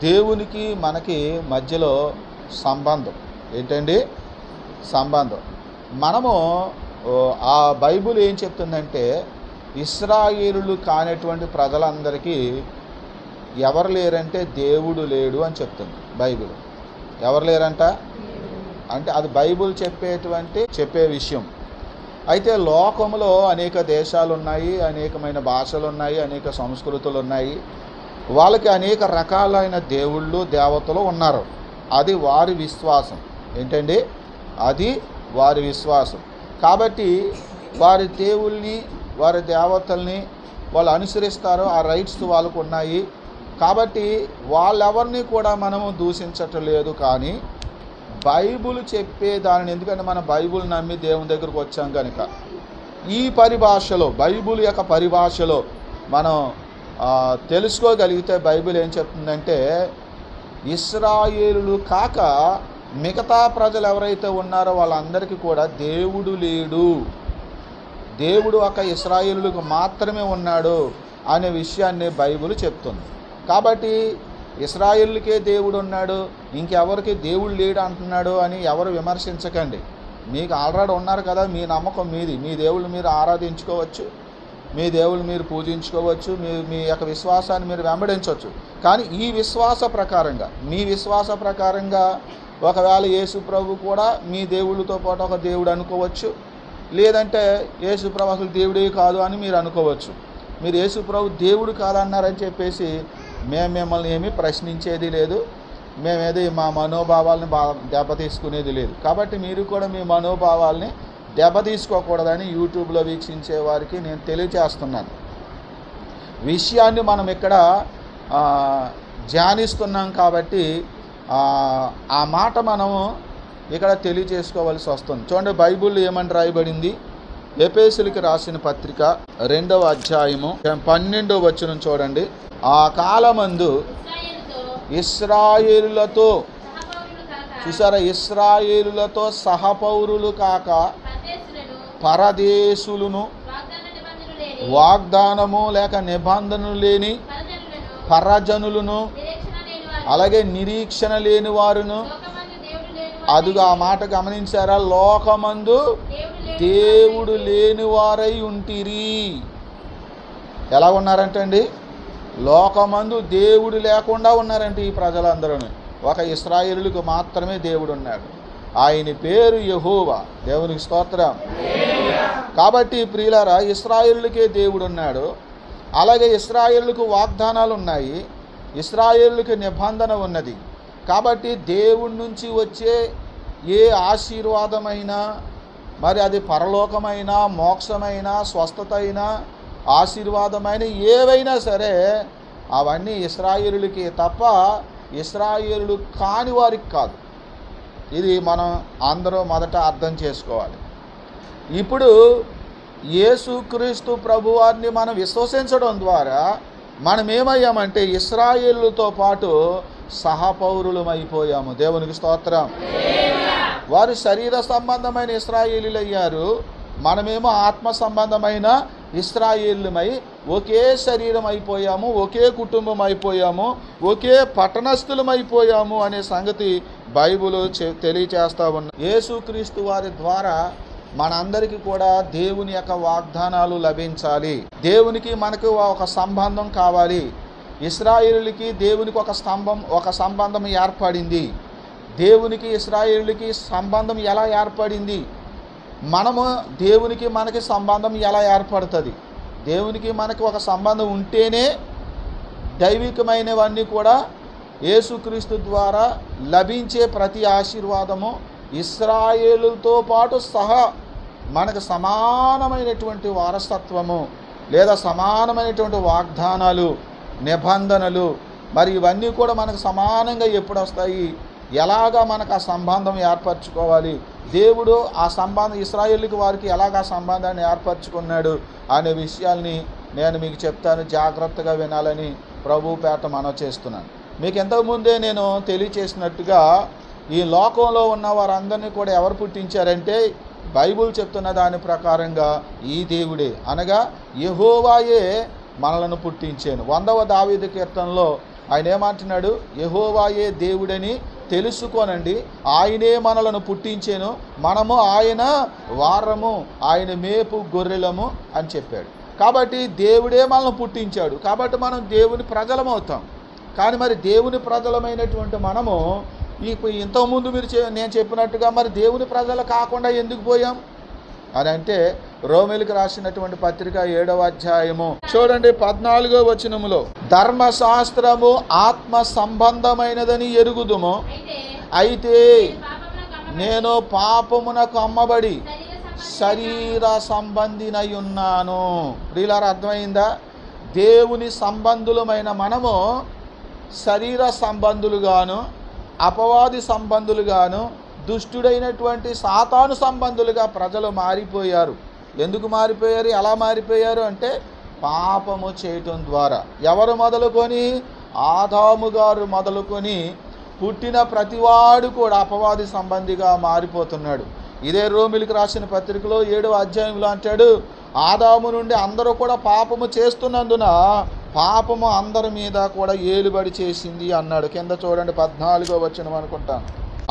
దేవునికి మనకి మధ్యలో సంబంధం ఏంటండి? సంబంధం. మనము ఆ బైబిల్ ఏం చెప్తుందంటే ఇశ్రాయేలులు కానటువంటి ప్రజలందరికీ ఎవరు లేరంటే దేవుడు లేడు అని చెప్తుంది బైబిల్. ఎవరు లేరంట అంటే అది బైబిల్ చెప్పే విషయం. అయితే లోకంలో అనేక దేశాలు ఉన్నాయి, అనేకమైన భాషలు ఉన్నాయి, అనేక సంస్కృతులు ఉన్నాయి. వాళ్ళకి అనేక రకాలైన దేవుళ్ళు దేవతలు ఉన్నారు. అది వారి విశ్వాసం. ఏంటండి? అది వారి విశ్వాసం. కాబట్టి వారి దేవుళ్ళని వారి దేవతల్ని వాళ్ళు అనుసరిస్తారు. ఆ రైట్స్ వాళ్ళకు ఉన్నాయి. కాబట్టి వాళ్ళెవరిని కూడా మనము దూషించట్లేదు. కానీ బైబిల్ చెప్పే దానిని, ఎందుకంటే మనం బైబిల్ నమ్మి దేవుని దగ్గరకు వచ్చాం కనుక ఈ పరిభాషలో, బైబిల్ యొక్క పరిభాషలో మనం తెలుసుకోగలిగితే బైబిల్ ఏం చెప్తుందంటే ఇశ్రాయేలులు కాక మిగతా ప్రజలు ఎవరైతే ఉన్నారో వాళ్ళందరికీ కూడా దేవుడు లేడు, దేవుడు ఒక ఇశ్రాయేలులకు మాత్రమే ఉన్నాడు అనే విషయాన్ని బైబిల్ చెప్తుంది. కాబట్టి ఇశ్రాయేలుకే దేవుడు ఉన్నాడు, ఇంకెవరికి దేవుడు లేడు అంటున్నాడు అని ఎవరు విమర్శించకండి. మీకు ఆల్రెడీ ఉన్నారు కదా, మీ నమ్మకం మీది. మీ దేవుళ్ళు మీరు ఆరాధించుకోవచ్చు, మీ దేవుళ్ళు మీరు పూజించుకోవచ్చు, మీ యొక్క విశ్వాసాన్ని మీరు వెంబడించవచ్చు. కానీ ఈ విశ్వాస ప్రకారంగా, మీ విశ్వాస ప్రకారంగా ఒకవేళ యేసు ప్రభు కూడా మీ దేవుళ్ళతో పాటు ఒక దేవుడు అనుకోవచ్చు. లేదంటే యేసు ప్రభు అసలు దేవుడే కాదు అని మీరు అనుకోవచ్చు. మీరు యేసు ప్రభు దేవుడు కాదన్నారని చెప్పేసి మేము మిమ్మల్ని ఏమీ ప్రశ్నించేది లేదు, మేమేది మా మనోభావాలని దెబ్బతీసుకునేది లేదు. కాబట్టి మీరు కూడా మీ మనోభావాల్ని దెబ్బతీసుకోకూడదని యూట్యూబ్లో వీక్షించే వారికి నేను తెలియజేస్తున్నాను. విషయాన్ని మనం ఇక్కడ ధ్యానిస్తున్నాం కాబట్టి ఆ మాట మనము ఇక్కడ తెలియజేసుకోవాల్సి వస్తుంది. చూడండి బైబిల్ ఏమని రాయబడింది? ఎఫెసీయులకు రాసిన పత్రిక 2వ అధ్యాయము 12వ వచనం చూడండి. ఆ కాలమందు ఇశ్రాయేలులతో, చూసారా, ఇశ్రాయేలులతో సహపౌరులు కాక పరదేశులను, వాగ్దానము లేక నిబంధనలు లేని పరజనులను, అలాగే నిరీక్షణ లేని వారును. అదుగా ఆ మాట గమనించారా? లోకమందు దేవుడు లేని వారై ఉంటిరి. ఎలా ఉన్నారంటండి? లోకమందు దేవుడు లేకుండా ఉన్నారంటే ఈ ప్రజలందరూ. ఒక ఇశ్రాయేలులకు మాత్రమే దేవుడు ఉన్నాడు. ఆయన పేరు యెహోవా. దేవునికి స్తోత్రం. కాబట్టి ప్రియులారా, ఇశ్రాయేలులకే దేవుడు ఉన్నాడు. అలాగే ఇశ్రాయేలులకు వాగ్దానాలు ఉన్నాయి, ఇశ్రాయేలులకు నిబంధన ఉన్నది. కాబట్టి దేవుడి నుంచి వచ్చే ఏ ఆశీర్వాదమైనా, మరి అది పరలోకమైన, మోక్షమైన, స్వస్థత అయినా, ఆశీర్వాదమైన ఏవైనా సరే అవన్నీ ఇశ్రాయేలులకి తప్ప ఇశ్రాయేలులు కాని వారికి కాదు. ఇది మనం అందరూ మొదట అర్థం చేసుకోవాలి. ఇప్పుడు యేసుక్రీస్తు ప్రభువారిని మనం విశ్వసించడం ద్వారా మనం ఏమయ్యామంటే ఇశ్రాయేలుతో పాటు సహపౌరులం అయిపోయాము. దేవునికి స్తోత్రం. వారు శరీర సంబంధమైన ఇశ్రాయేలీలు అయ్యారు, మనమేమో ఆత్మ సంబంధమైన ఇశ్రాయేలుమై ఒకే శరీరం అయిపోయాము, ఒకే కుటుంబం అయిపోయాము, ఒకే పట్టణస్థులం అయిపోయాము అనే సంగతి బైబిల్ తెలియచేస్తూ ఉన్న. యేసుక్రీస్తు వారి ద్వారా మనందరికీ కూడా దేవుని యొక్క వాగ్దానాలు లభించాలి. దేవునికి మనకు ఒక సంబంధం కావాలి. ఇశ్రాయేలులకి దేవునికి ఒక సంబంధం ఏర్పడింది. దేవునికి ఇశ్రాయేలులకి సంబంధం ఎలా ఏర్పడింది? మనము దేవునికి మనకి సంబంధం ఎలా ఏర్పడుతుంది? దేవునికి మనకి ఒక సంబంధం ఉంటేనే దైవికమైనవన్నీ కూడా యేసుక్రీస్తు ద్వారా లభించే ప్రతి ఆశీర్వాదము ఇశ్రాయేలుతో పాటు సహా మనకు సమానమైనటువంటి వారసత్వము లేదా సమానమైనటువంటి వాగ్దానాలు, నిబంధనలు, మరి ఇవన్నీ కూడా మనకు సమానంగా ఎప్పుడు వస్తాయి? ఎలాగా మనకు ఆ సంబంధం ఏర్పరచుకోవాలి? దేవుడు ఆ సంబంధం ఇశ్రాయేలుకి వారికి ఎలాగ ఆ సంబంధాన్ని ఏర్పరచుకున్నాడు అనే విషయాల్ని నేను మీకు చెప్తాను. జాగ్రత్తగా వినాలని ప్రభు పేట మనవి చేస్తున్నాను. మీకు ఇంతకుముందే నేను తెలియచేసినట్టుగా ఈ లోకంలో ఉన్న వారందరినీ కూడా ఎవరు పుట్టించారంటే బైబిల్ చెప్తున్న దాని ప్రకారంగా ఈ దేవుడే, అనగా యెహోవాయే మనలను పుట్టించాను. 100వ దావీదు కీర్తనలో ఆయన ఏమంటున్నాడు? యెహోవాయే దేవుడని తెలుసుకోనండి, ఆయనే మనలను పుట్టించెను, మనము ఆయన వారము, ఆయన మేపు గొర్రెలము అని చెప్పాడు. కాబట్టి దేవుడే మనల్ని పుట్టించాడు, కాబట్టి మనం దేవుని ప్రజలం అవుతాం. కానీ మరి దేవుని ప్రజలమైనటువంటి మనము ఇంతకుముందు నేను చెప్పినట్టుగా మరి దేవుని ప్రజలు కాకుండా ఎందుకు పోయాం అని అంటే, రోమీయులకు రాసినటువంటి పత్రిక 7వ అధ్యాయము చూడండి 14వ వచనములో, ధర్మశాస్త్రము ఆత్మ సంబంధమైనదని ఎరుగుదుము, అయితే నేను పాపమునకు అమ్మబడి శరీర సంబంధినై ఉన్నాను. ప్రియులారా, అర్థమైందా? దేవుని సంబంధులమైన మనము శరీర సంబంధులుగాను, అపవాది సంబంధులుగాను, దుష్టుడైనటువంటి సాతాను సంబంధులుగా ప్రజలు మారిపోయారు. ఎందుకు మారిపోయారు? ఎలా మారిపోయారు అంటే పాపము చేయటం ద్వారా. ఎవరు మొదలుకొని? ఆదాము గారు మొదలుకొని పుట్టిన ప్రతివాడు కూడా అపవాది సంబంధిగా మారిపోతున్నాడు. ఇదే రోమీయులకు రాసిన పత్రికలో 7వ అధ్యాయంలో అంటాడు, ఆదాము నుండి అందరూ కూడా పాపము చేస్తున్నందున పాపము అందరి మీద కూడా ఏలుబడి చేసింది అన్నాడు. కింద చూడండి 14వ వచనం అనుకుంటాను,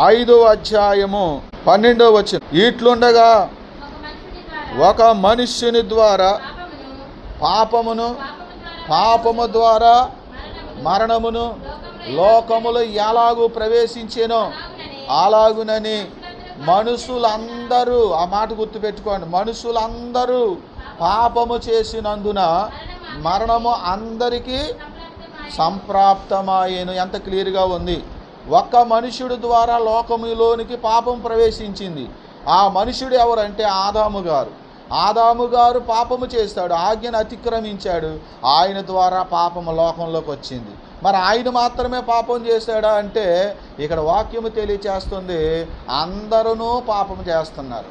5వ అధ్యాయము 12వ వచనం. ఇట్లుండగా ఒక మనుష్యుని ద్వారా పాపమును, పాపము ద్వారా మరణమును లోకములో ఎలాగూ ప్రవేశించెనో అలాగునని మనుషులందరూ, ఆ మాట గుర్తుపెట్టుకోండి, మనుషులందరూ పాపము చేసినందున మరణము అందరికీ సంప్రాప్తమాయేను. ఎంత క్లియర్గా ఉంది. ఒక్క మనుషుడు ద్వారా లోకములోనికి పాపం ప్రవేశించింది. ఆ మనుషుడు ఎవరంటే ఆదాము గారు. ఆదాము గారు పాపము చేస్తాడు, ఆజ్ఞను అతిక్రమించాడు, ఆయన ద్వారా పాపము లోకంలోకి వచ్చింది. మరి ఆయన మాత్రమే పాపం చేశాడా అంటే ఇక్కడ వాక్యము తెలియచేస్తుంది, అందరూ పాపం చేస్తున్నారు.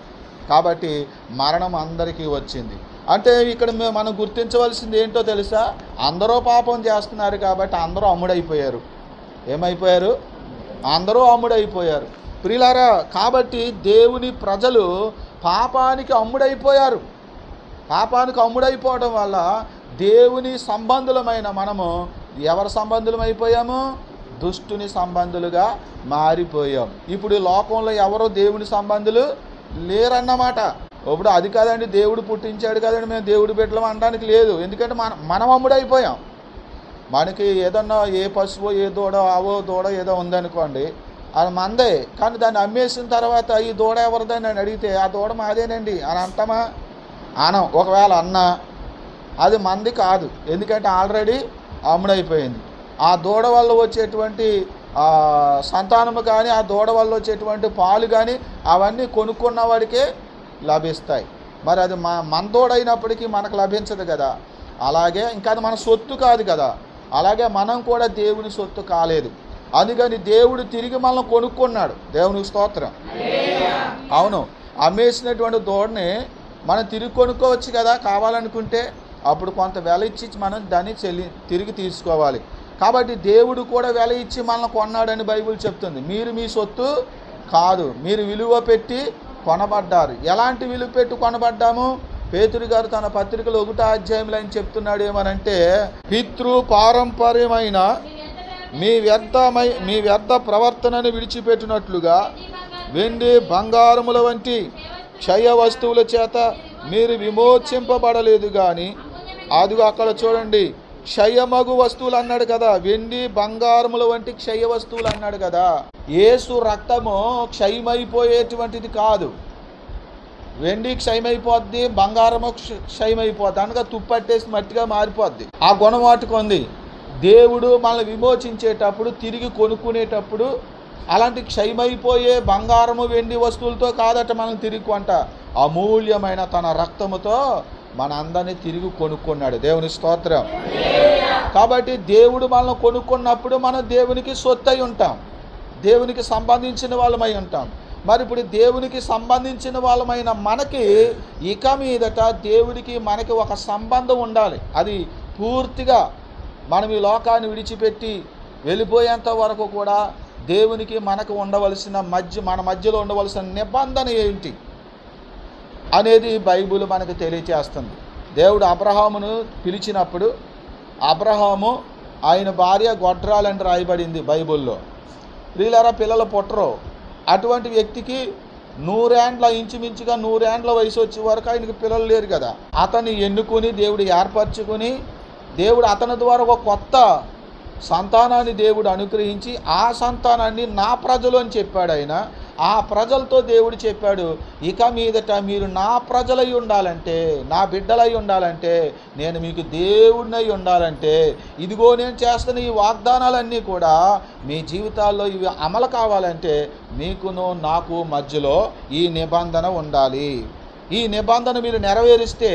కాబట్టి మరణం అందరికీ వచ్చింది. అంటే ఇక్కడ మనం గుర్తించవలసింది ఏంటో తెలుసా? అందరూ పాపం చేస్తున్నారు కాబట్టి అందరూ అమ్ముడైపోయారు. ఏమైపోయారు? అందరూ అమ్ముడైపోయారు. ప్రియులారా, కాబట్టి దేవుని ప్రజలు పాపానికి అమ్ముడైపోయారు. పాపానికి అమ్ముడైపోవడం వల్ల దేవుని సంబంధులమైన మనము ఎవరి సంబంధులమైపోయాము? దుష్టుని సంబంధులుగా మారిపోయాం. ఇప్పుడు లోకంలో ఎవరో దేవుని సంబంధులు లేరన్నమాట. ఇప్పుడు అది కాదండి, దేవుడు పుట్టించాడు కదండి, మేము దేవుడి బిడ్డలం అనడానికి లేదు. ఎందుకంటే మనం అమ్ముడైపోయాం. మనకి ఏదన్నా ఏ పశువో ఏ దూడ, ఆవో దూడ ఏదో ఉందనుకోండి, అది మందే, కానీ దాన్ని అమ్మేసిన తర్వాత ఈ దూడ ఎవరిదని అని అడిగితే ఆ దూడ మాదేనండి అని అంటామా? అనం. ఒకవేళ అన్నా అది మంది కాదు, ఎందుకంటే ఆల్రెడీ అమ్ముడైపోయింది. ఆ దూడ వల్ల వచ్చేటువంటి సంతానము కానీ, ఆ దూడ వల్ల వచ్చేటువంటి పాలు కానీ అవన్నీ కొనుక్కున్న వాడికే లభిస్తాయి. మరి అది మన దూడైనప్పటికీ మనకు లభించదు కదా. అలాగే ఇంకా అది మన సొత్తు కాదు కదా. అలాగే మనం కూడా దేవుని సొత్తు కాలేదు. అందుకని దేవుడు తిరిగి మనల్ని కొనుక్కున్నాడు. దేవునికి స్తోత్రం. అవును, అమ్మేసినటువంటి దూడని మనం తిరిగి కొనుక్కోవచ్చు కదా కావాలనుకుంటే. అప్పుడు కొంత వెల ఇచ్చి మనం దాన్ని తిరిగి తీసుకోవాలి. కాబట్టి దేవుడు కూడా వెల ఇచ్చి మనల్ని కొన్నాడని బైబిల్ చెప్తుంది. మీరు మీ సొత్తు కాదు, మీరు విలువ పెట్టి కొనబడ్డారు. ఎలాంటి విలువ పెట్టి కొనబడ్డాము? పేతురు గారు తన పత్రికలో 1వ అధ్యాయంలో ఆయన చెప్తున్నాడు ఏమనంటే, పితృ పారంపర్యమైన మీ వ్యర్థ ప్రవర్తనను విడిచిపెట్టినట్లుగా వెండి బంగారముల వంటి క్షయ వస్తువుల చేత మీరు విమోచింపబడలేదు కానీ, అదిగో అక్కడ చూడండి, క్షయమగు వస్తువులు అన్నాడు కదా, వెండి బంగారముల వంటి క్షయ వస్తువులు అన్నాడు కదా. యేసు రక్తము క్షయమైపోయేటువంటిది కాదు. వెండి క్షయమైపోద్ది, బంగారము క్షయమైపోద్ది, అనగా తుప్పట్టేసి మట్టిగా మారిపోద్ది. ఆ గుణం వాటికి ఉంది. దేవుడు మనల్ని విమోచించేటప్పుడు, తిరిగి కొనుక్కునేటప్పుడు అలాంటి క్షయమైపోయే బంగారము వెండి వస్తువులతో కాదట మనం తిరిగి కొంట, అమూల్యమైన తన రక్తముతో మన అందరినీ తిరిగి కొనుక్కున్నాడు. దేవుని స్తోత్రం. కాబట్టి దేవుడు మనల్ని కొనుక్కున్నప్పుడు మనం దేవునికి సొత్తై ఉంటాం, దేవునికి సంబంధించిన వాళ్ళమై ఉంటాం. మరి ఇప్పుడు దేవునికి సంబంధించిన వాళ్ళమైన మనకి ఇక మీదట దేవుడికి మనకి ఒక సంబంధం ఉండాలి. అది పూర్తిగా మనం ఈ లోకాన్ని విడిచిపెట్టి వెళ్ళిపోయేంత వరకు కూడా దేవునికి మనకు ఉండవలసిన మన మధ్యలో ఉండవలసిన నిబంధన ఏంటి అనేది బైబిల్ మనకు తెలియచేస్తుంది. దేవుడు అబ్రహామును పిలిచినప్పుడు అబ్రహాము ఆయన భార్య గొడ్రాలని రాయబడింది బైబిల్లో. ప్రియులారా, పిల్లలు పుట్టరు. అటువంటి వ్యక్తికి 100 ఏండ్ల, ఇంచుమించుగా 100 ఏండ్ల వయసు వచ్చే వరకు ఆయనకి పిల్లలు లేరు కదా. అతన్ని ఎన్నుకొని దేవుడు ఏర్పరచుకొని దేవుడు అతని ద్వారా ఒక కొత్త సంతానాన్ని దేవుడు అనుగ్రహించి ఆ సంతానాన్ని నా ప్రజలు అని చెప్పాడు ఆయన. ఆ ప్రజలతో దేవుడు చెప్పాడు, ఇక మీదట మీరు నా ప్రజలై ఉండాలంటే, నా బిడ్డలై ఉండాలంటే, నేను మీకు దేవుడినై ఉండాలంటే, ఇదిగో నేను చేస్తున్న ఈ వాగ్దానాలన్నీ కూడా మీ జీవితాల్లో ఇవి అమలు కావాలంటే మీకును నాకు మధ్యలో ఈ నిబంధన ఉండాలి. ఈ నిబంధన మీరు నెరవేరిస్తే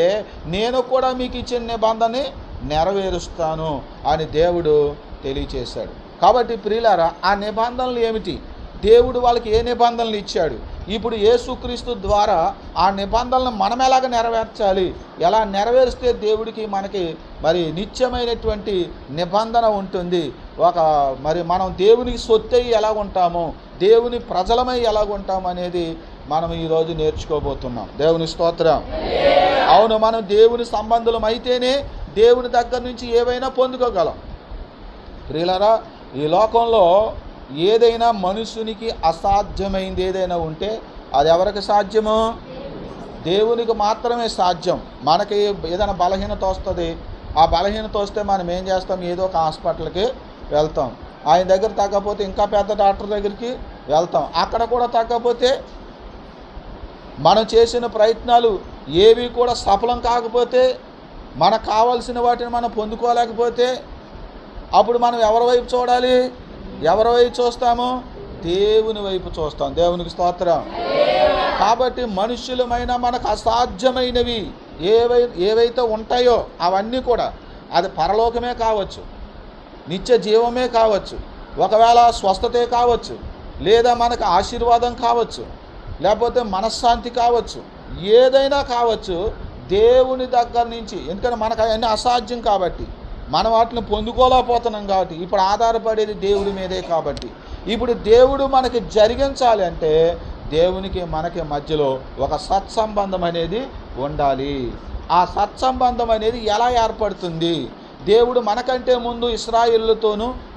నేను కూడా మీకు ఇచ్చిన నిబంధనని నెరవేరుస్తాను అని దేవుడు తెలియచేశాడు. కాబట్టి ప్రియులారా, ఆ నిబంధనలు ఏమిటి? దేవుడు వాళ్ళకి ఏ నిబంధనలు ఇచ్చాడు? ఇప్పుడు యేసుక్రీస్తు ద్వారా ఆ నిబంధనలను మనం ఎలాగ నెరవేర్చాలి? ఎలా నెరవేరిస్తే దేవుడికి మనకి మరి నిత్యమైనటువంటి నిబంధన ఉంటుంది? మరి మనం దేవునికి సొత్తై ఎలా ఉంటాము, దేవుని ప్రజలమై ఎలాగ ఉంటాము అనేది మనం ఈరోజు నేర్చుకోబోతున్నాం. దేవుని స్తోత్రం. అవును, మనం దేవుని సంబంధులం అయితేనే దేవుని దగ్గర నుంచి ఏవైనా పొందుకోగలం. ప్రియులారా, ఈ లోకంలో ఏదైనా మనుషునికి అసాధ్యమైంది ఏదైనా ఉంటే అది ఎవరికి సాధ్యము? దేవునికి మాత్రమే సాధ్యం. మనకి ఏదైనా బలహీనత వస్తుంది, ఆ బలహీనత వస్తే మనం ఏం చేస్తాం? ఏదో ఒక హాస్పిటల్కి వెళ్తాం. ఆయన దగ్గర తగ్గకపోతే ఇంకా పెద్ద డాక్టర్ దగ్గరికి వెళ్తాం. అక్కడ కూడా తగ్గకపోతే మనం చేసిన ప్రయత్నాలు ఏవి కూడా సఫలం కాకపోతే, మనకు కావాల్సిన వాటిని మనం పొందుకోలేకపోతే అప్పుడు మనం ఎవరి వైపు చూడాలి? ఎవరి వైపు చూస్తాము? దేవుని వైపు చూస్తాం. దేవునికి స్తోత్రం. కాబట్టి మనుష్యులమైన మనకు అసాధ్యమైనవి ఏవైతే ఉంటాయో అవన్నీ కూడా, అది పరలోకమే కావచ్చు, నిత్య జీవమే కావచ్చు, ఒకవేళ స్వస్థతే కావచ్చు, లేదా మనకు ఆశీర్వాదం కావచ్చు, లేకపోతే మనశ్శాంతి కావచ్చు, ఏదైనా కావచ్చు దేవుని దగ్గర నుంచి. ఎందుకంటే మనకు అవన్నీ అసాధ్యం కాబట్టి, మనం వాటిని పొందుకోలేకపోతున్నాం కాబట్టి, ఇప్పుడు ఆధారపడేది దేవుడి మీదే కాబట్టి, ఇప్పుడు దేవుడు మనకి జరిగించాలి అంటే దేవునికి మనకి మధ్యలో ఒక సత్సంబంధం అనేది ఉండాలి. ఆ సత్సంబంధం అనేది ఎలా ఏర్పడుతుంది? దేవుడు మనకంటే ముందు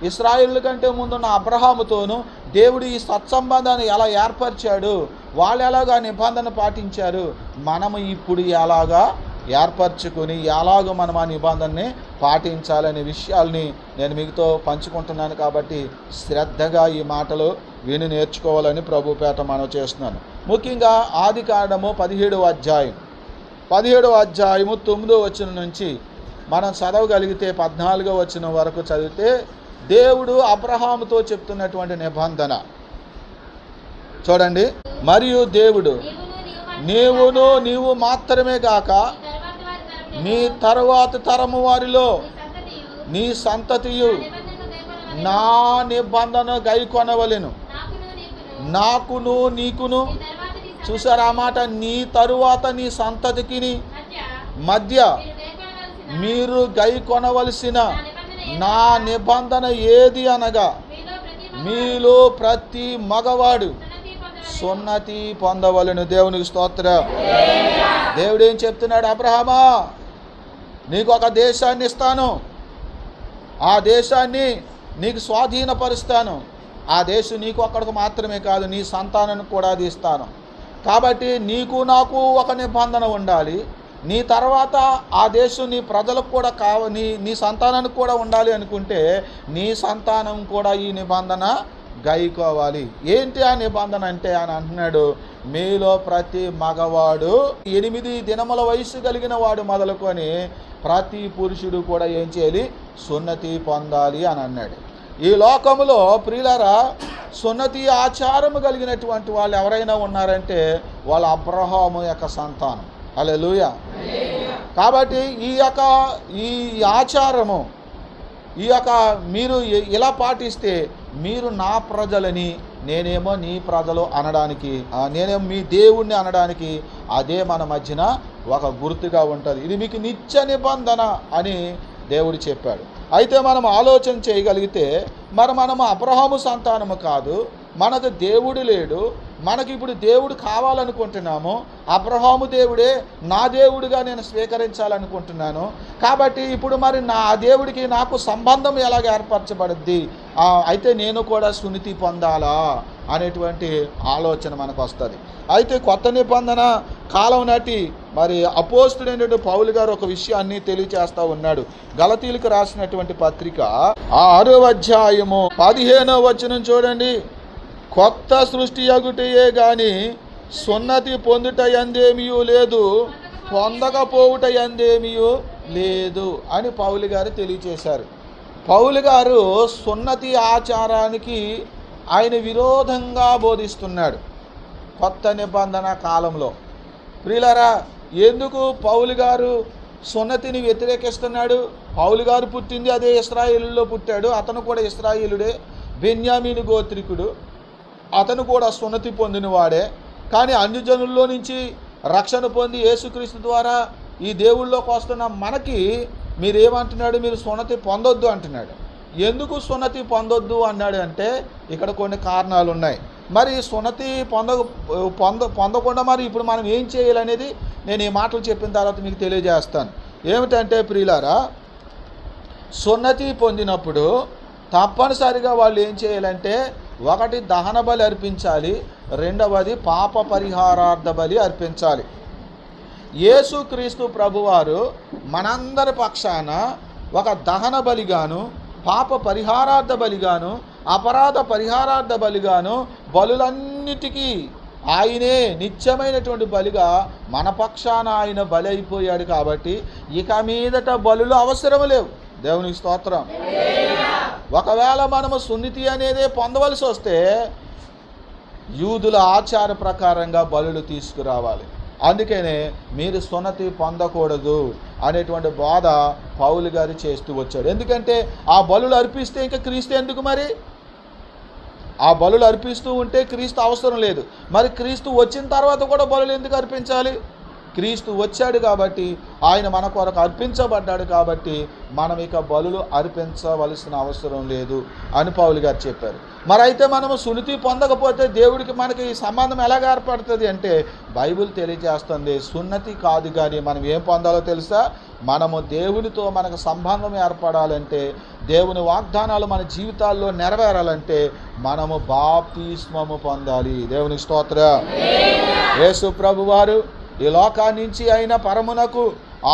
ఇశ్రాయేలు కంటే ముందున్న అబ్రహాముతోనూ దేవుడు ఈ సత్సంబంధాన్ని ఎలా ఏర్పరిచాడు, వాళ్ళు ఎలాగా నిబంధన పాటించారు, మనము ఇప్పుడు ఎలాగా ఏర్పరచుకొని ఎలాగ మనం ఆ నిబంధనని పాటించాలనే విషయాల్ని నేను మీతో పంచుకుంటున్నాను. కాబట్టి శ్రద్ధగా ఈ మాటలు విని నేర్చుకోవాలని ప్రభు పేట మనం చేస్తున్నాను. ముఖ్యంగా ఆదికాండము 17వ అధ్యాయం 9వ వచనం నుంచి మనం చదవగలిగితే 14వ వచనం వరకు చదివితే దేవుడు అబ్రహాముతో చెప్తున్నటువంటి నిబంధన చూడండి. మరియు దేవుడు నీవు మాత్రమే కాక నీ తరువాత తరము వారిలో నీ సంతతియు నా నిబంధన గైకొనవలెను. నాకును నీకును, చూసారా ఆ మాట, నీ తరువాత నీ సంతతికి మధ్య మీరు గైకొనవలసిన నా నిబంధన ఏది అనగా, మీలో ప్రతి మగవాడు సున్నతి పొందవలెను. దేవునికి స్తోత్రం. దేవుడు ఏం చెప్తున్నాడు? అబ్రహామా, నీకు ఒక దేశాన్ని ఇస్తాను, ఆ దేశాన్ని నీకు స్వాధీనపరుస్తాను. ఆ దేశం నీకు ఒక్కడికి మాత్రమే కాదు, నీ సంతానానికి కూడా అది ఇస్తాను. కాబట్టి నీకు నాకు ఒక నిబంధన ఉండాలి. నీ తర్వాత ఆ దేశం నీ ప్రజలకు కూడా నీ సంతానానికి కూడా ఉండాలి అనుకుంటే నీ సంతానం కూడా ఈ నిబంధన గైకోవాలి. ఏంటి ఆ నిబంధన అంటే అని అంటున్నాడు, మీలో ప్రతి మగవాడు 8 దినముల వయసు కలిగిన వాడు మొదలుకొని ప్రతి పురుషుడు కూడా ఏం చేయాలి? సున్నతి పొందాలి అని అన్నాడు. ఈ లోకములో ప్రియులారా, సున్నతి ఆచారము కలిగినటువంటి వాళ్ళు ఎవరైనా ఉన్నారంటే వాళ్ళ అబ్రహాము యొక్క సంతానం. హల్లెలూయా. కాబట్టి ఈ ఆచారము మీరు ఇలా పాటిస్తే మీరు నా ప్రజలని, నేనేమో నీ ప్రజలు అనడానికి, నేనేమో మీ దేవుణ్ణి అనడానికి అదే మన మధ్యన ఒక గుర్తుగా ఉంటుంది. ఇది మీకు నిత్య నిబంధన అని దేవుడు చెప్పాడు. అయితే మనం ఆలోచన చేయగలిగితే మనము అబ్రహాము సంతానము కాదు, మనకు దేవుడు లేడు, మనకి ఇప్పుడు దేవుడు కావాలనుకుంటున్నాము. అబ్రహాము దేవుడే నా దేవుడిగా నేను స్వీకరించాలనుకుంటున్నాను. కాబట్టి ఇప్పుడు మరి నా దేవుడికి నాకు సంబంధం ఎలాగ ఏర్పరచబడుద్ది, అయితే నేను కూడా సున్నతి పొందాలా అనేటువంటి ఆలోచన మనకు వస్తుంది. అయితే కొత్త నిబంధన కాలం నాటి మరి అపోస్తుడైనటువంటి పౌలు గారు ఒక విషయాన్ని తెలియచేస్తూ ఉన్నాడు. గలతీలకు రాసినటువంటి పత్రిక 6వ అధ్యాయము 15వ వచనం చూడండి. కొత్త సృష్టి అగుటయే గాని సున్నతి పొందుట యందేమియూ లేదు, పొందకపోవుట యందేమియూ లేదు అని పౌలు గారు తెలియచేశారు. పౌలు గారు సున్నతి ఆచారానికి ఆయన విరోధంగా బోధిస్తున్నాడు కొత్త నిబంధన కాలంలో. ప్రియులారా, ఎందుకు పౌలు గారు సున్నతిని వ్యతిరేకిస్తున్నాడు? పౌలు గారు పుట్టింది అదే ఇశ్రాయేలులో పుట్టాడు. అతను కూడా ఇశ్రాయేలుడే, బెన్యామీను గోత్రికుడు. అతను కూడా సున్నతి పొందినవాడే. కానీ అన్యజనుల్లో నుంచి రక్షణ పొంది యేసుక్రీస్తు ద్వారా ఈ దేవుళ్ళలోకి వస్తున్న మనకి మీరేమంటున్నాడు? మీరు సున్నతి పొందొద్దు అంటున్నాడు. ఎందుకు సున్నతి పొందొద్దు అన్నాడు అంటే ఇక్కడ కొన్ని కారణాలు ఉన్నాయి. మరి సున్నతి పొందకుండా మరి ఇప్పుడు మనం ఏం చేయాలనేది నేను ఈ మాటలు చెప్పిన తర్వాత మీకు తెలియజేస్తాను. ఏమిటంటే ప్రియులారా, సున్నతి పొందినప్పుడు తప్పనిసరిగా వాళ్ళు ఏం చేయాలంటే, ఒకటి దహన బలి అర్పించాలి, రెండవది పాప పరిహారార్థ బలి అర్పించాలి. యేసుక్రీస్తు ప్రభువారు మనందరి పక్షాన ఒక దహన బలిగాను, పాప పరిహారార్థ బలిగాను, అపరాధ పరిహారార్థ బలిగాను, బలులన్నిటికీ ఆయనే నిత్యమైనటువంటి బలిగా మన పక్షాన ఆయన బలి అయిపోయాడు. కాబట్టి ఇక మీదట బలులు అవసరం లేవు. దేవునికి స్తోత్రం. ఒకవేళ మనము సున్నతి అనేదే పొందవలసి వస్తే యూదుల ఆచార ప్రకారంగా బలులు తీసుకురావాలి. అందుకనే మీరు సున్నతి పొందకూడదు అనేటువంటి బోధ పౌలు గారు చేస్తూ వచ్చాడు. ఎందుకంటే ఆ బలులు అర్పిస్తే ఇంకా క్రీస్తు ఎందుకు? మరి ఆ బలులు అర్పిస్తూ ఉంటే క్రీస్తు అవసరం లేదు. మరి క్రీస్తు వచ్చిన తర్వాత కూడా బలులు ఎందుకు అర్పించాలి? క్రీస్తు వచ్చాడు కాబట్టి, ఆయన మన కొరకు అర్పించబడ్డాడు కాబట్టి మనం ఇక బలులు అర్పించవలసిన అవసరం లేదు అని పౌలు గారు చెప్పారు. మరి అయితే మనము సున్నతి పొందకపోతే దేవుడికి మనకి సంబంధం ఎలాగ ఏర్పడుతుంది అంటే బైబిల్ తెలియజేస్తుంది. సున్నతి కాదు కానీ మనం ఏం పొందాలో తెలుసా? మనము దేవునితో మనకు సంబంధం ఏర్పడాలంటే, దేవుని వాగ్దానాలు మన జీవితాల్లో నెరవేరాలంటే మనము బాప్తిస్మము పొందాలి. దేవునికి స్తోత్రం. యేసు ప్రభువారు ఈ లోకాన్ని నుంచి ఆయన పరమునకు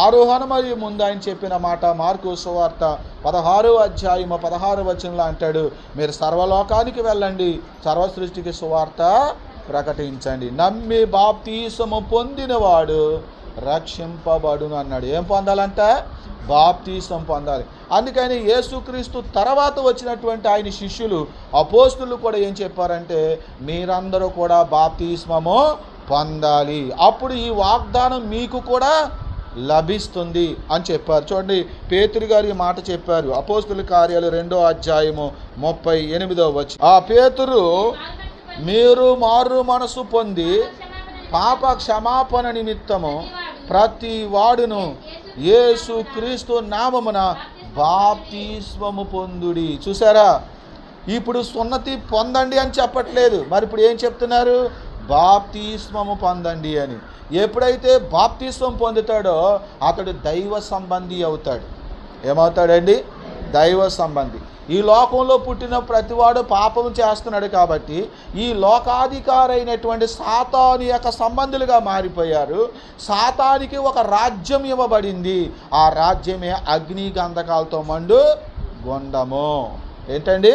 ఆరోహణమై ముందు ఆయన చెప్పిన మాట మార్కు సువార్త 16వ అధ్యాయము 16వ వచనంలో అంటాడు, మీరు సర్వలోకానికి వెళ్ళండి, సర్వ సృష్టికి సువార్త ప్రకటించండి, నమ్మి బాప్తిస్మము పొందినవాడు రక్షింపబడును అన్నాడు. ఏం పొందాలంట? బాప్తిస్మం పొందాలి. అందుకని యేసుక్రీస్తు తర్వాత వచ్చినటువంటి ఆయన శిష్యులు అపోస్తులు కూడా ఏం చెప్పారంటే, మీరందరూ కూడా బాప్తిస్మము పొందాలి, అప్పుడు ఈ వాగ్దానం మీకు కూడా లభిస్తుంది అని చెప్పారు. చూడండి, పేతురు గారు ఈ మాట చెప్పారు. అపోస్తుల కార్యాలు 2వ అధ్యాయము 38వ వచనం. ఆ పేతురు, మీరు మారు మనసు పొంది పాప క్షమాపణ నిమిత్తము ప్రతి వాడును యేసు క్రీస్తు నామమున బాప్తిస్మము పొందుడి. చూసారా, ఇప్పుడు సున్నతి పొందండి అని చెప్పట్లేదు. మరి ఇప్పుడు ఏం చెప్తున్నారు? బాప్తిస్మము పొందండి అని. ఎప్పుడైతే బాప్తిస్మం పొందుతాడో అతడు దైవ సంబంధి అవుతాడు. ఏమవుతాడండి? దైవ సంబంధి. ఈ లోకంలో పుట్టిన ప్రతివాడు పాపం చేస్తున్నాడు కాబట్టి ఈ లోకాధికారైనటువంటి సాతాను యొక్క సంబంధులుగా మారిపోయారు. సాతానికి ఒక రాజ్యం ఇవ్వబడింది. ఆ రాజ్యమే అగ్ని గంధకాలతో మండు గుండము. ఏంటండి?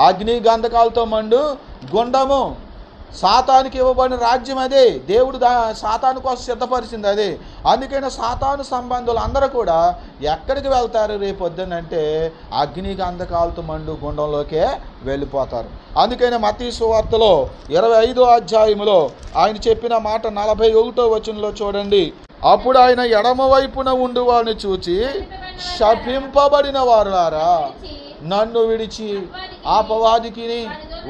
అగ్ని గంధకాలతో మండు గుండము. సాతానికి ఇవ్వబడిన రాజ్యం అదే. దేవుడు సాతాను కోసం సిద్ధపరిచింది అదే. అందుకని సాతాను సంబంధులు అందరూ కూడా ఎక్కడికి వెళ్తారు రేపొద్దునంటే అగ్ని గంధకాలతో మండు గుండంలోకే వెళ్ళిపోతారు. అందుకని మత్తయి సువార్తలో 25వ అధ్యాయములో ఆయన చెప్పిన మాట 41వ వచనంలో చూడండి. అప్పుడు ఆయన ఎడమ వైపున ఉండు వారిని చూచి, శపింపబడిన వారులారా, నన్ను విడిచి అపవాదికి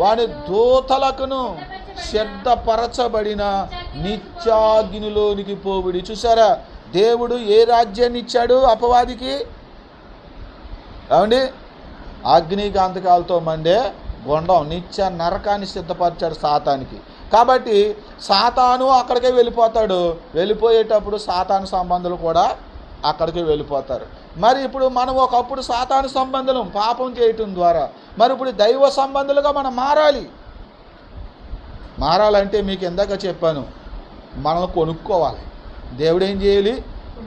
వాని దూతలకును సిద్ధపరచబడిన నిత్యాగ్నిలోనికి పోవుడి. చూసారా, దేవుడు ఏ రాజ్యాన్ని ఇచ్చాడు అపవాదికి? ఏమండి? అగ్ని గంధకాలతో మండే గుండం, నిత్య నరకాన్ని సిద్ధపరిచాడు సాతానికి. కాబట్టి సాతాను అక్కడికే వెళ్ళిపోతాడు. వెళ్ళిపోయేటప్పుడు సాతాను సంబంధులు కూడా అక్కడికి వెళ్ళిపోతారు. మరి ఇప్పుడు మనం ఒకప్పుడు సాతాను సంబంధులం పాపం చేయటం ద్వారా, మరి ఇప్పుడు దైవ సంబంధులుగా మనం మారాలంటే మీకు ఇందాక చెప్పాను, మనం కొనుక్కోవాలి. దేవుడు ఏం చేయాలి?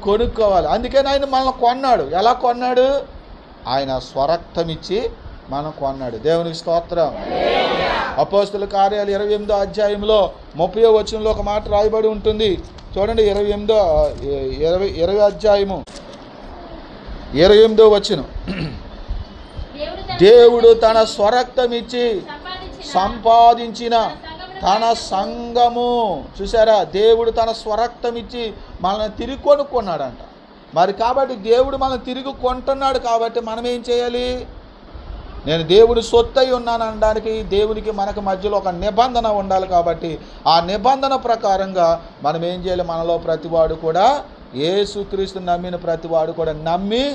కొనుక్కోవాలి. అందుకని ఆయన మనల్ని కొన్నాడు. ఎలా కొన్నాడు? ఆయన స్వరక్తం ఇచ్చి మనం కొన్నాడు. దేవునికి స్తోత్రం. అపోస్తుల కార్యాలు 28వ అధ్యాయంలో 30వ వచనంలో ఒక మాట రాయబడి ఉంటుంది. చూడండి, 20వ అధ్యాయము 28వ వచనం. దేవుడు తన స్వరక్తం ఇచ్చి సంపాదించిన తన సంఘము, చూసారా, దేవుడు తన స్వరక్తం ఇచ్చి మనల్ని తిరిగి కొనుక్కున్నాడంట. మరి కాబట్టి దేవుడు మనల్ని తిరిగి కొంటున్నాడు కాబట్టి మనం ఏం చేయాలి? నేను దేవుడు సొత్తై ఉన్నాను అనడానికి దేవునికి మనకు మధ్యలో ఒక నిబంధన ఉండాలి. కాబట్టి ఆ నిబంధన ప్రకారంగా మనం ఏం చేయాలి? మనలో ప్రతివాడు కూడా, యేసుక్రీస్తు నమ్మిన ప్రతివాడు కూడా నమ్మి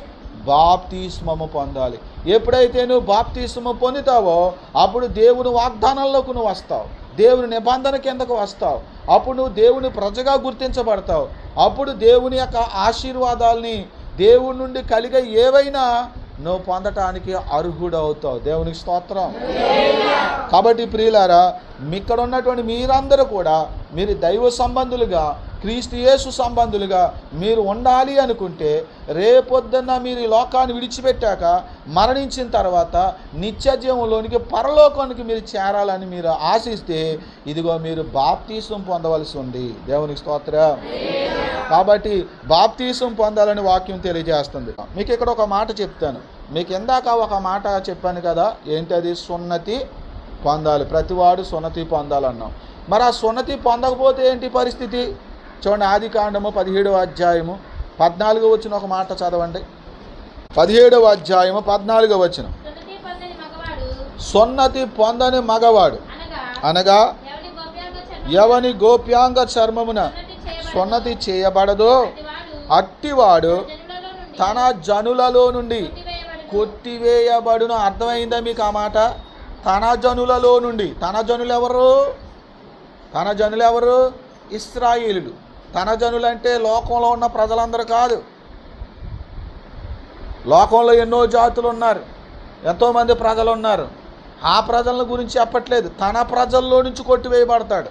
బాప్తిస్మము పొందాలి. ఎప్పుడైతే నువ్వు బాప్తిస్మము పొందుతావో అప్పుడు దేవుని వాగ్దానంలోకి నువ్వు వస్తావు, దేవుని నిబంధన కిందకు వస్తావు. అప్పుడు నువ్వు దేవుని ప్రజగా గుర్తించబడతావు. అప్పుడు దేవుని యొక్క ఆశీర్వాదాలని దేవుని నుండి కలిగే ఏవైనా నువ్వు పొందటానికి అర్హుడవుతావు. దేవునికి స్తోత్రం. కాబట్టి ప్రియులారా, ఇక్కడ ఉన్నటువంటి మీరందరూ కూడా మీరు దైవ సంబంధులుగా, క్రీస్తు యేసు సంబంధులుగా మీరు ఉండాలి అనుకుంటే, రేపొద్దున్న మీరు ఈ లోకాన్ని విడిచిపెట్టాక మరణించిన తర్వాత నిత్య జీవంలోనికి, పరలోకానికి మీరు చేరాలని మీరు ఆశిస్తే, ఇదిగో మీరు బాప్తీసం పొందవలసి ఉంది. దేవునికి స్తోత్రం. కాబట్టి బాప్తీసం పొందాలని వాక్యం తెలియజేస్తుంది. మీకు ఇక్కడ ఒక మాట చెప్తాను. మీకు ఇందాక ఒక మాట చెప్పాను కదా, ఏంటది? సున్నతి పొందాలి. ప్రతివాడు సున్నతి పొందాలన్నాం. మరి ఆ సున్నతి పొందకపోతే ఏంటి పరిస్థితి? చూడండి, ఆదికాండము 17వ అధ్యాయము 14వ వచనం ఒక మాట చదవండి. 17వ అధ్యాయము 14వ వచనం. సున్నతి పొందని మగవాడు అనగా ఎవని గోప్యాంగ చర్మమున సున్నతి చేయబడదో అట్టివాడు తన జనులలో నుండి కొట్టివేయబడును. అర్థమైందా మీకు ఆ మాట? తన జనులలో నుండి. తన జనులు ఎవరు? తన జనులు ఎవరు? ఇశ్రాయేలులు. తన జనులు అంటే లోకంలో ఉన్న ప్రజలందరూ కాదు. లోకంలో ఎన్నో జాతులు ఉన్నారు, ఎంతోమంది ప్రజలు ఉన్నారు. ఆ ప్రజల గురించి చెప్పట్లేదు. తన ప్రజల్లో నుంచి కొట్టివేయబడతాడు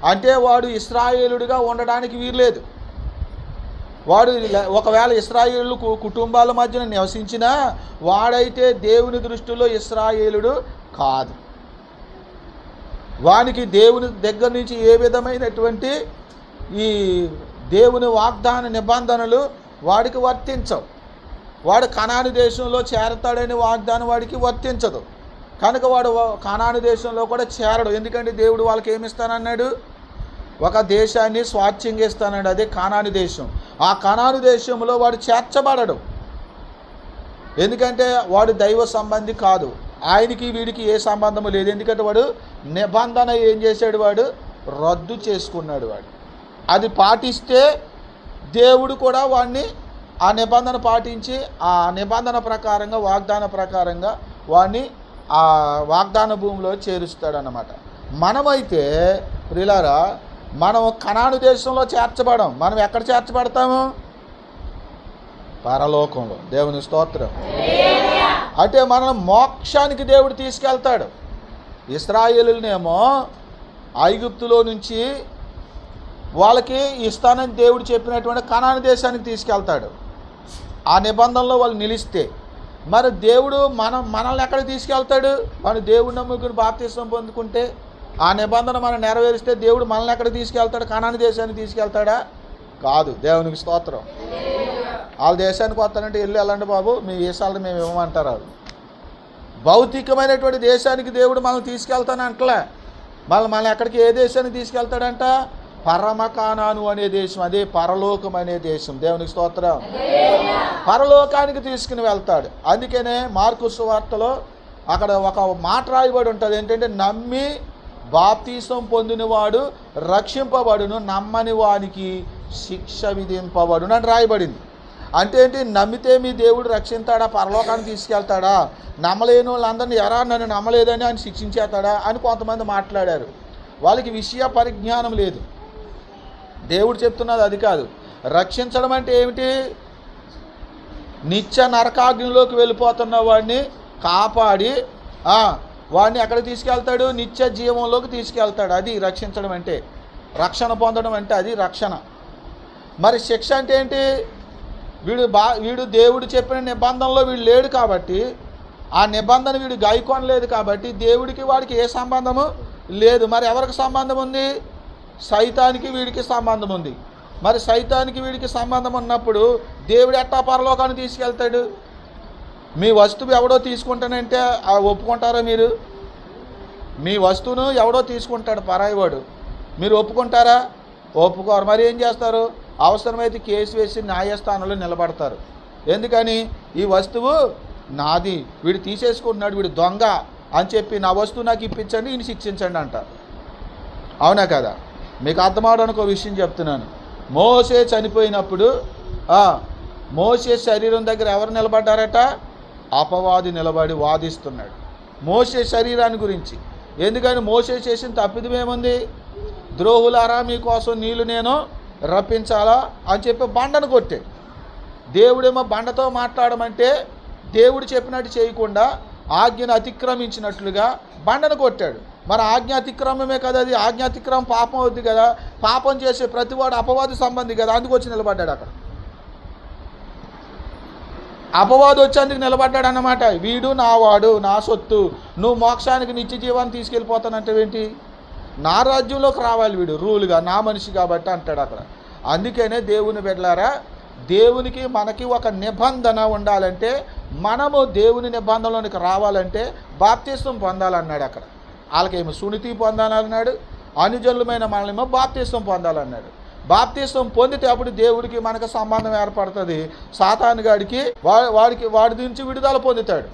అంటే వాడు ఇశ్రాయేలుడిగా ఉండడానికి వీల్లేదు. వాడు ఒకవేళ ఇశ్రాయేలు కుటుంబాల మధ్యన నివసించినా వాడైతే దేవుని దృష్టిలో ఇశ్రాయేలుడు కాదు. వానికి దేవుని దగ్గర నుంచి ఏ విధమైనటువంటి ఈ దేవుని వాగ్దాన నిబంధనలు వాడికి వర్తించవు. వాడు కనాను దేశంలో చేరతాడని వాగ్దానం వాడికి వర్తించదు. కనుక వాడు కనాను దేశంలో కూడా చేరడు. ఎందుకంటే దేవుడు వాళ్ళకి ఏమి ఇస్తానన్నాడు? ఒక దేశాన్ని స్వాచ్ఛంగా ఇస్తానన్నాడు, అదే కనాను దేశం. ఆ కనాను దేశంలో వాడు చేర్చబడడు. ఎందుకంటే వాడు దైవ సంబంధి కాదు. ఆయనకి వీడికి ఏ సంబంధము లేదు. ఎందుకంటే వాడు నిబంధన ఏం చేశాడు? వాడు రద్దు చేసుకున్నాడు. వాడు అది పాటిస్తే దేవుడు కూడా వాడిని ఆ నిబంధన పాటించి ఆ నిబంధన ప్రకారంగా, వాగ్దాన ప్రకారంగా వాడిని ఆ వాగ్దాన భూమిలో చేరుస్తాడన్నమాట. మనమైతే ప్రియులారా, మనం కనాను దేశంలో చేర్చబడం. మనం ఎక్కడ చేర్చబడతాము? పరలోకంలో. దేవుని స్తోత్రం. అంటే మనం మోక్షానికి దేవుడు తీసుకెళ్తాడు. ఇశ్రాయేలునేమో ఐగుప్తులో నుంచి వాళ్ళకి ఇస్తానని దేవుడు చెప్పినటువంటి కనాను దేశానికి తీసుకెళ్తాడు. ఆ నిబంధనలో వాళ్ళు నిలిస్తే. మరి దేవుడు మనల్ని ఎక్కడికి తీసుకెళ్తాడు? మనం దేవుడు నమ్ముకుని బాప్తిసం పొందుకుంటే, ఆ నిబంధన మనం నెరవేరిస్తే దేవుడు మనల్ని ఎక్కడికి తీసుకెళ్తాడు? కనాను దేశానికి తీసుకెళ్తాడా? కాదు. దేవునికి స్తోత్రం. వాళ్ళ దేశానికి వస్తానంటే వెళ్ళండి బాబు, మీ దేశాలను మేము ఇవ్వమంటారు. వాళ్ళు భౌతికమైనటువంటి దేశానికి దేవుడు మనం తీసుకెళ్తానంటలే. మనల్ని ఎక్కడికి, ఏ దేశానికి తీసుకెళ్తాడంట? పరమ కానాను అనే దేశం, అదే పరలోకం అనే దేశం. దేవునికి స్తోత్రం. పరలోకానికి తీసుకుని వెళ్తాడు. అందుకనే మార్కు సువార్తలో అక్కడ ఒక మాట రాయబడి ఉంటుంది. ఏంటంటే, నమ్మి బాప్తీసం పొందినవాడు రక్షింపబడును, నమ్మని వానికి శిక్ష విధింపబడును అని రాయబడింది. అంటే ఏంటి? నమ్మితే మీ దేవుడు రక్షిస్తాడా, పరలోకాన్ని తీసుకెళ్తాడా, నమ్మలేని వాళ్ళందరినీ ఎరా నన్ను నమ్మలేదని ఆయన శిక్షించేస్తాడా అని కొంతమంది మాట్లాడారు. వాళ్ళకి విషయ పరిజ్ఞానం లేదు. దేవుడు చెప్తున్నది అది కాదు. రక్షించడం అంటే ఏమిటి? నిత్య నరకాగ్నిలోకి వెళ్ళిపోతున్న వాడిని కాపాడి వాడిని ఎక్కడికి తీసుకెళ్తాడు? నిత్య జీవంలోకి తీసుకెళ్తాడు. అది రక్షించడం అంటే. రక్షణ పొందడం అంటే అది రక్షణ. మరి శిక్ష అంటే ఏంటి? వీడు దేవుడు చెప్పిన నిబంధనలో వీడు లేడు కాబట్టి, ఆ నిబంధన వీడు గాయకొనలేదు కాబట్టి దేవుడికి వాడికి ఏ సంబంధము లేదు. మరి ఎవరికి సంబంధం ఉంది? సైతానికి వీడికి సంబంధం ఉంది. మరి సైతానికి వీడికి సంబంధం ఉన్నప్పుడు దేవుడు ఎట్టా పరలోకాన్ని తీసుకెళ్తాడు? మీ వస్తువు ఎవడో తీసుకుంటానంటే ఒప్పుకుంటారా మీరు? మీ వస్తువును ఎవడో తీసుకుంటాడు పరాయివాడు, మీరు ఒప్పుకుంటారా? ఒప్పుకోరు. మరి ఏం చేస్తారు? అవసరమైతే కేసు వేసి న్యాయస్థానంలో నిలబడతారు. ఎందుకని? ఈ వస్తువు నాది, వీడు తీసేసుకుంటున్నాడు, వీడు దొంగ అని చెప్పి నా వస్తువు నాకు ఇప్పించండి, ఈయన శిక్షించండి అంటారు. అవునా కదా? మీకు అర్థమవడానికి ఒక విషయం చెప్తున్నాను. మోసే చనిపోయినప్పుడు మోసే శరీరం దగ్గర ఎవరు నిలబడ్డారట? అపవాది నిలబడి వాదిస్తున్నాడు మోసే శరీరాన్ని గురించి. ఎందుకని? మోసే చేసిన తప్పిదం ఏముంది? ద్రోహులారా మీకోసం నీళ్లు నేను రప్పించాలా అని చెప్పి బండను కొట్టాడు. దేవుడేమో బండతో మాట్లాడమంటే దేవుడు చెప్పినట్టు చేయకుండా ఆజ్ఞను అతిక్రమించినట్లుగా బండను కొట్టాడు. మరి ఆజ్ఞ అతిక్రమమే కదా అది. ఆజ్ఞ అతిక్రమం పాపం అవుద్ది కదా. పాపం చేసే ప్రతివాడు అపవాది సంబంధి కదా, అందుకు వచ్చి నిలబడ్డాడు అక్కడ. అపవాది వచ్చి అందుకు నిలబడ్డాడు అన్నమాట. వీడు నావాడు, నా సొత్తు, నువ్వు మోక్షానికి నిత్య జీవాన్ని తీసుకెళ్ళిపోతానంటేవేంటి? నా రాజ్యంలోకి రావాలి వీడు రూలుగా, నా మనిషి కాబట్టి అంటాడు అక్కడ. అందుకనే దేవుని బిడ్డలారా, దేవునికి మనకి ఒక నిబంధన ఉండాలంటే, మనము దేవుని నిబంధనలోనికి రావాలంటే బాప్తిస్వం పొందాలన్నాడు అక్కడ. వాళ్ళకేమో సునితి పొందాలన్నాడు, అనుజనులమైన మనమేమో బాప్తిస్వం పొందాలన్నాడు. బాప్తిస్వం పొందితే అప్పుడు దేవుడికి మనకు సంబంధం ఏర్పడుతుంది. సాతాను గాడికి వాడి నుంచి విడుదల పొందుతాడు.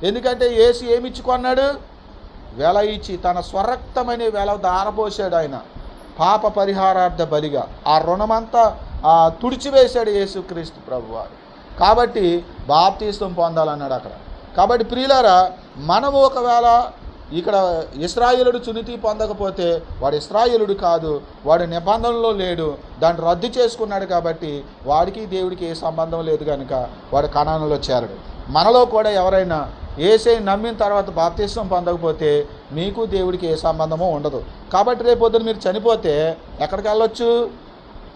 ఎందుకంటే యేసు ఏమి ఇచ్చి కొన్నాడు? వెల ఇచ్చి తన స్వరక్తమనే వెల దారపోసాడు ఆయన పాప పరిహారార్థ బలిగా. ఆ రుణమంతా తుడిచివేశాడు యేసుక్రీస్తు ప్రభువారు. కాబట్టి బాప్తిస్వం పొందాలన్నాడు అక్కడ. కాబట్టి ప్రియులారా, మనము ఒకవేళ ఇక్కడ ఇశ్రాయేలుడు సున్నతి పొందకపోతే వాడు ఇశ్రాయేలుడు కాదు, వాడు నిబంధనలో లేడు, దాన్ని రద్దు చేసుకున్నాడు. కాబట్టి వాడికి దేవుడికి ఏ సంబంధం లేదు కనుక వాడు కనానులో చేరడు. మనలో కూడా ఎవరైనా యేసుని నమ్మిన తర్వాత బాప్తిస్వం పొందకపోతే మీకు దేవుడికి ఏ సంబంధమో ఉండదు. కాబట్టి రేపొద్దున మీరు చనిపోతే ఎక్కడికి వెళ్ళొచ్చు?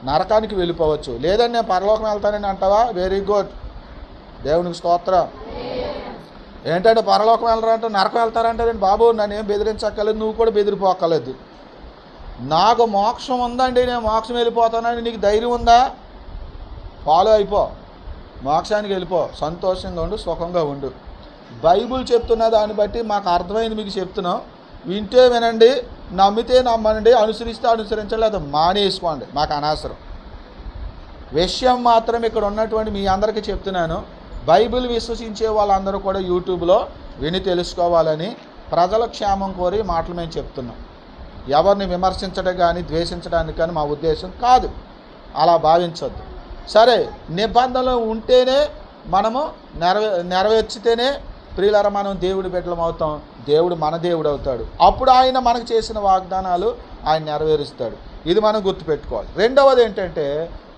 నరకానికి వెళ్ళిపోవచ్చు. లేదండి నేను పరలోకం వెళ్తానని అంటావా? వెరీ గుడ్, దేవునికి స్తోత్రం. ఏంటంటే పరలోకం వెళ్ళరంటే నరకం వెళ్తారంటారండి. బాబు నన్ను ఏం బెదిరించక్కర్లేదు, నువ్వు కూడా బెదిరిపోక్కర్లేదు. నాకు మోక్షం ఉందండి, నేను మోక్షం వెళ్ళిపోతానని నీకు ధైర్యం ఉందా? ఫాలో అయిపో, మోక్షానికి వెళ్ళిపో, సంతోషంగా ఉండు, సుఖంగా ఉండు. బైబుల్ చెప్తున్న దాన్ని బట్టి మాకు అర్థమైంది మీకు చెప్తున్నాం. వింటే వినండి, నమ్మితే నమ్మండి, అనుసరిస్తే అనుసరించండి, లేదా మానేసుకోండి, మాకు అనవసరం. విషయం మాత్రం ఇక్కడ ఉన్నటువంటి మీ అందరికీ చెప్తున్నాను. బైబిల్ విశ్వసించే వాళ్ళందరూ కూడా యూట్యూబ్లో విని తెలుసుకోవాలని ప్రజల క్షేమం కోరి మాటలు మేము చెప్తున్నాం. ఎవరిని విమర్శించడం కానీ ద్వేషించడానికి కానీ మా ఉద్దేశం కాదు, అలా భావించొద్దు. సరే, నిబంధనలు ఉంటేనే మనము నెరవేర్చితేనే ప్రియులారా మనం దేవుడి బిడ్డలం అవుతాం, దేవుడు మన దేవుడు అవుతాడు. అప్పుడు ఆయన మనకు చేసిన వాగ్దానాలు ఆయన నెరవేరుస్తాడు. ఇది మనం గుర్తుపెట్టుకోవాలి. రెండవది ఏంటంటే